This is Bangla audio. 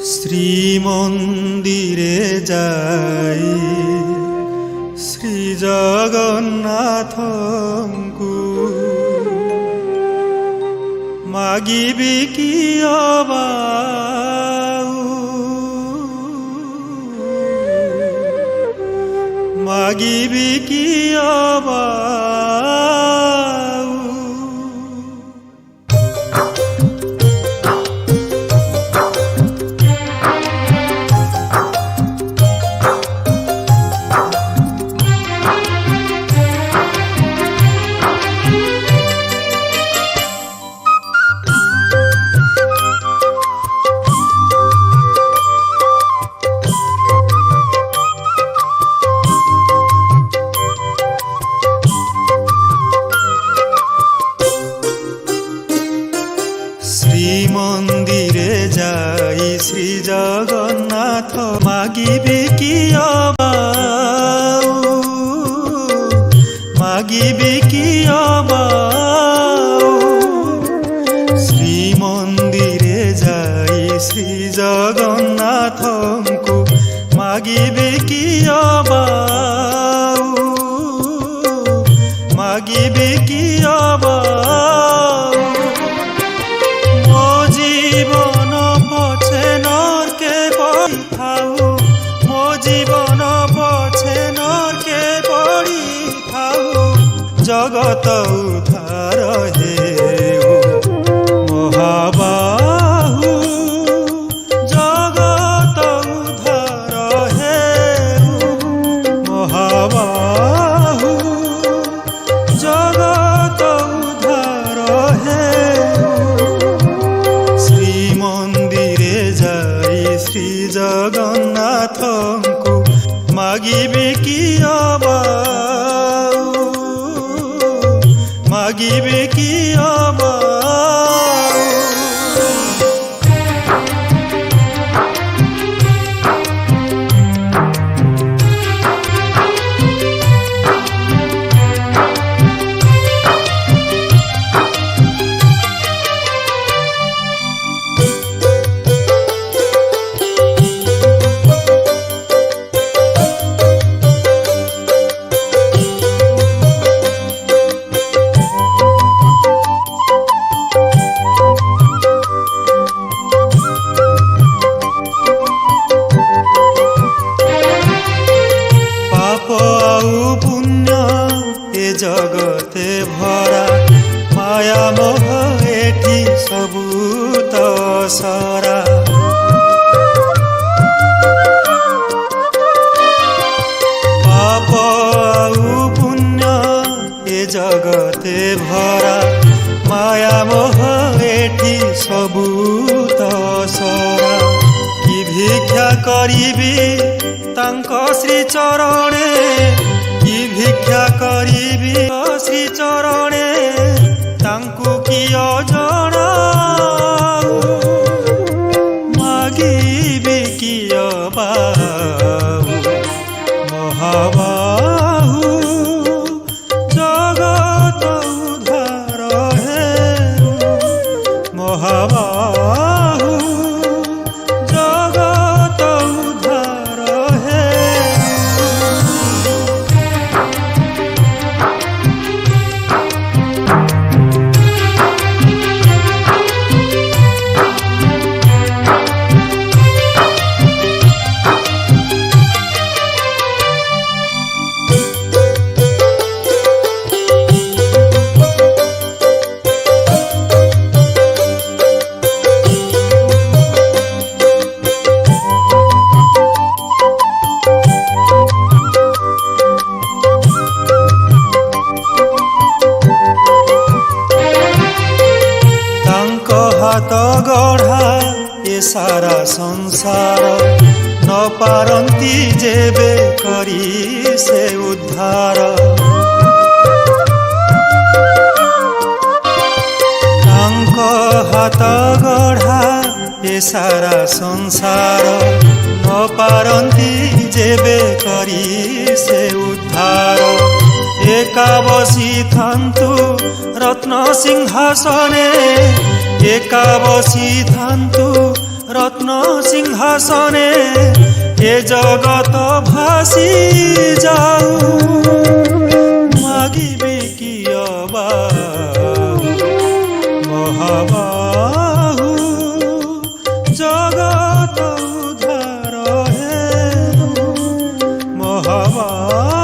শ্রীমন্দিরে যাই শ্রী জগন্নাথଙ୍କୁ মাগিবি কি অবাউ মাগিবি কি অবাউ শ্রীমন্দিরে যাই শ্রী জগন্নাথ মাগিবি কি অবাউ মাগিবি কি অবাউ শ্রীমন্দিরে যাই শ্রী জগন্নাথଙ୍କୁ মাগিবি কি অবাউ মাগিবি কি অবাউ জীবন পছে নরকে পড়ি থাউ মো জীবন পছে নরকে পড়ি থাউ জগত উদ্ধার হেউ মহাবাহু জগত উদ্ধার হেউ মহাবাহু জগত উদ্ধার হেউ শ্রীমন্দিরে যাই শ্রী জগন্নাথଙ୍କୁ মাগিবি কি অবাউ মাগিবি কি অবাউ জগতে ভরা মায়া মোহ এটি সবু তো সরা পাপ আউ পুণ্য এ জগতে ভরা মায়া মোহ এটি সবু তো সরা কি ভিক্ষা করিবি তাঙ্ক শ্রী চরণে কি ভিক্ষা করিবি শ্রী চরণে তাঙ্কু কি অজଣାଉ মাগিবি কি অবাউ মহাবাহু জগত উদ্ধার হেউ মহাবাহু জগত উদ্ধার হেউ হাত গঢ়া এ সারা সংসার ন পারନ୍ତି যেবে করি সে উদ্ধার তাঙ্ক হাত গঢ়া এ সারা সংসার ন পারନ୍ତି যেবে করি সে উদ্ধার একা বসি থান্তু রত্ন সিংহাসনে একা বসি থান্তু রত্ন সিংহাসনে এ জগত ভাসি যাও মাগিবি কি মহাবাহু জগত উদ্ধার হে মহাবাহু